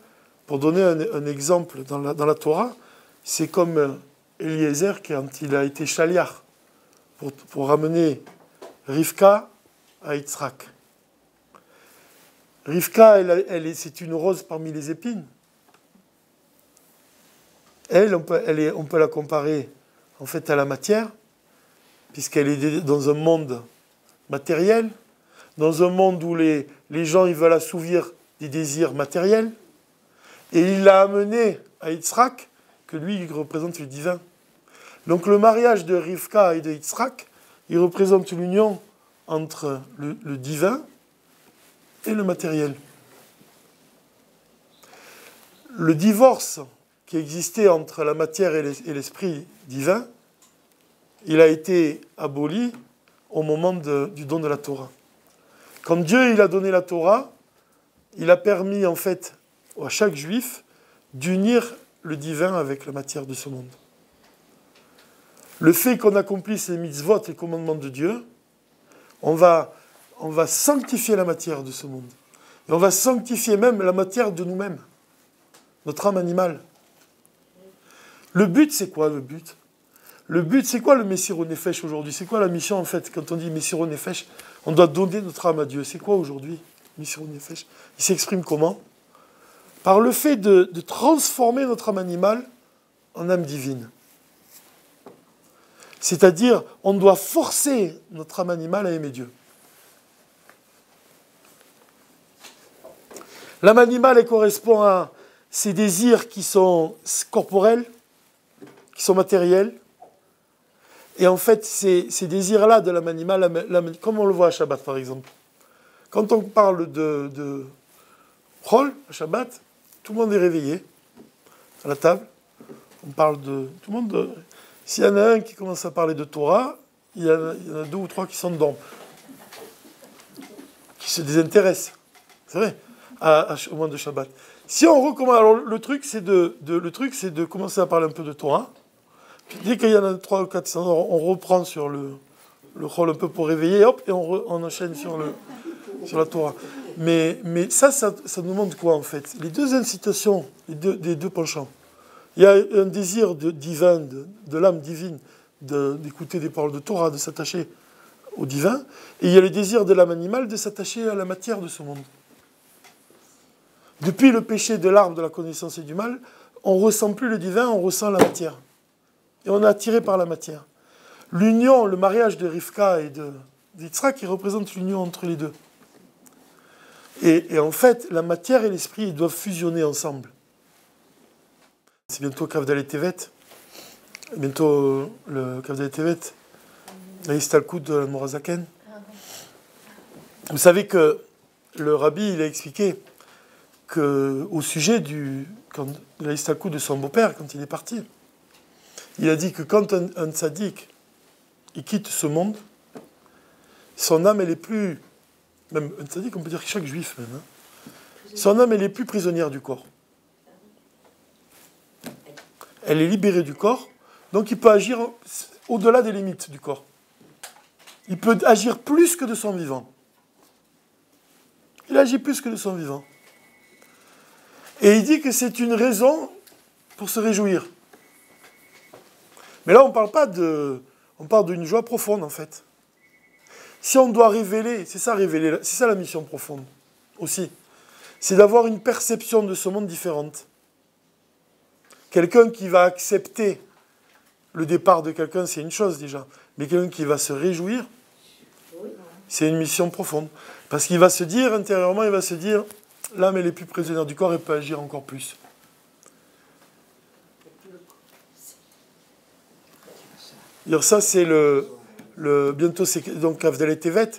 S1: pour donner un exemple dans la Torah, c'est comme Eliezer quand il a été chaliar pour ramener Rivka à Yitzhak. Rivka, c'est une rose parmi les épines. Elle, on peut la comparer en fait à la matière, puisqu'elle est dans un monde matériel, dans un monde où les gens ils veulent assouvir des désirs matériels, et il l'a amené à Yitzhak, que lui il représente le divin. Donc le mariage de Rivka et de Yitzhak, il représente l'union entre le divin et le matériel. Le divorce qui existait entre la matière et l'esprit divin, il a été aboli au moment du don de la Torah. Quand Dieu il a donné la Torah, il a permis en fait à chaque juif d'unir le divin avec la matière de ce monde. Le fait qu'on accomplisse les mitzvot, les commandements de Dieu, on va sanctifier la matière de ce monde. Et on va sanctifier même la matière de nous-mêmes, notre âme animale. Le but, c'est quoi le but? Le but, c'est quoi le Messiro Nefesh aujourd'hui? C'est quoi la mission en fait? Quand on dit Messiro Nefesh, On doit donner notre âme à Dieu. C'est quoi aujourd'hui, Mission Nefesh? Il s'exprime comment? Par le fait de transformer notre âme animale en âme divine. C'est-à-dire, on doit forcer notre âme animale à aimer Dieu. L'âme animale, elle correspond à ces désirs qui sont corporels, qui sont matériels. Et en fait, ces désirs-là de l'âme animale, comme on le voit à Shabbat par exemple. Quand on parle de Chol, à Shabbat, tout le monde est réveillé à la table. On parle de... Tout le monde... S'il y en a un qui commence à parler de Torah, il y en a 2 ou 3 qui s'en dorment, qui se désintéressent. C'est vrai, au moment de Shabbat. Si on recommence... Alors, le truc, c'est de commencer à parler un peu de Torah. Puis, dès qu'il y en a 3 ou 4 qui s'en dorment, on reprend sur le rôle un peu pour réveiller, hop, et on enchaîne sur la Torah. Mais ça nous montre quoi, en fait? Les deux incitations, les deux penchants. Il y a un désir divin, de l'âme divine, d'écouter des paroles de Torah, de s'attacher au divin. Et il y a le désir de l'âme animale de s'attacher à la matière de ce monde. Depuis le péché de l'arbre de la connaissance et du mal, on ne ressent plus le divin, on ressent la matière. Et on est attiré par la matière. L'union, le mariage de Rivka et d'Yitzhak, qui représente l'union entre les deux. Et en fait, la matière et l'esprit, ils doivent fusionner ensemble. C'est bientôt Kavdalé Tevet. Bientôt le Kavdalé Tevet. La Histalkout de Morazaken. Vous savez que le rabbi, il a expliqué qu'au sujet de la Histalkout de son beau-père, quand il est parti, il a dit que quand un tzaddik, il quitte ce monde, son âme, elle est plus... Même un tzaddik, on peut dire chaque juif même. Hein, son âme, elle est plus prisonnière du corps. Elle est libérée du corps, donc il peut agir au-delà des limites du corps. Il peut agir plus que de son vivant. Il agit plus que de son vivant. Et il dit que c'est une raison pour se réjouir. Mais là, on parle d'une joie profonde, en fait. Si on doit révéler, c'est ça la mission profonde, aussi. C'est d'avoir une perception de ce monde différente. Quelqu'un qui va accepter le départ de quelqu'un, c'est une chose déjà. Mais quelqu'un qui va se réjouir, c'est une mission profonde. Parce qu'il va se dire, intérieurement, il va se dire, l'âme, elle est plus prisonnière du corps, elle peut agir encore plus. Alors ça, c'est bientôt, c'est donc Kavdalé Tevet.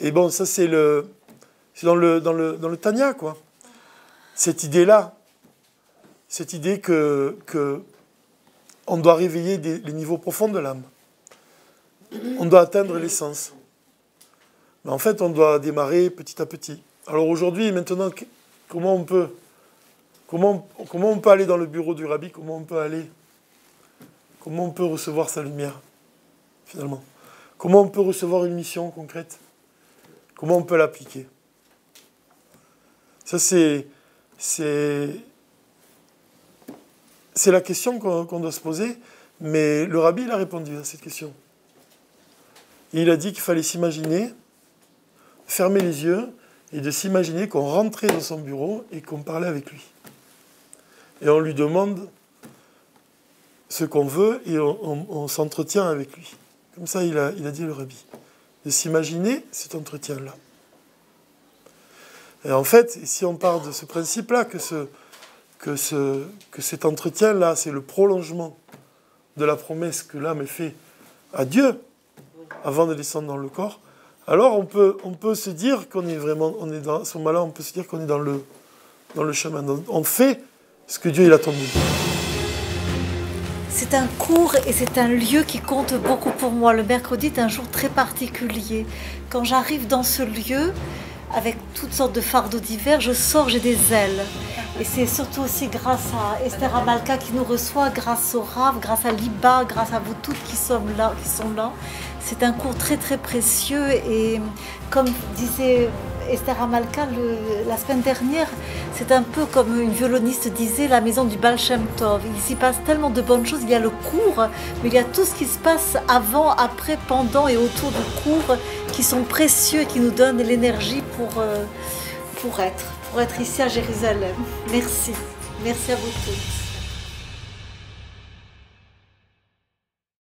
S1: Et bon, ça, c'est dans le Tanya, quoi. Cette idée-là. Cette idée que on doit réveiller les niveaux profonds de l'âme. On doit atteindre l'essence. Mais en fait, on doit démarrer petit à petit. Alors aujourd'hui, maintenant, comment on peut aller dans le bureau du rabbi? Comment on peut recevoir sa lumière, finalement? Comment on peut recevoir une mission concrète? Comment on peut l'appliquer? Ça, c'est la question qu'on doit se poser, mais le rabbi, il a répondu à cette question. Il a dit qu'il fallait s'imaginer, fermer les yeux, et de s'imaginer qu'on rentrait dans son bureau et qu'on parlait avec lui. Et on lui demande ce qu'on veut et on s'entretient avec lui. Comme ça, il a dit le rabbi. De s'imaginer cet entretien-là. Et en fait, si on part de ce principe-là, que cet entretien-là, c'est le prolongement de la promesse que l'âme fait à Dieu avant de descendre dans le corps, alors on peut se dire qu'on est vraiment, à ce moment-là, on peut se dire qu'on est dans le chemin. On fait ce que Dieu il attend de nous.
S2: C'est un cours et c'est un lieu qui compte beaucoup pour moi. Le mercredi est un jour très particulier. Quand j'arrive dans ce lieu, avec toutes sortes de fardeaux divers, je sors, j'ai des ailes. Et c'est surtout aussi grâce à Esther Amalka qui nous reçoit, grâce au Rav, grâce à Liba, grâce à vous toutes qui sont là. C'est un cours très très précieux et comme disait Esther Amalka la semaine dernière, c'est un peu comme une violoniste disait, la maison du Baal Shem Tov. Il s'y passe tellement de bonnes choses, il y a le cours, mais il y a tout ce qui se passe avant, après, pendant et autour du cours qui sont précieux et qui nous donnent l'énergie pour être ici à Jérusalem. Merci. Merci à vous tous.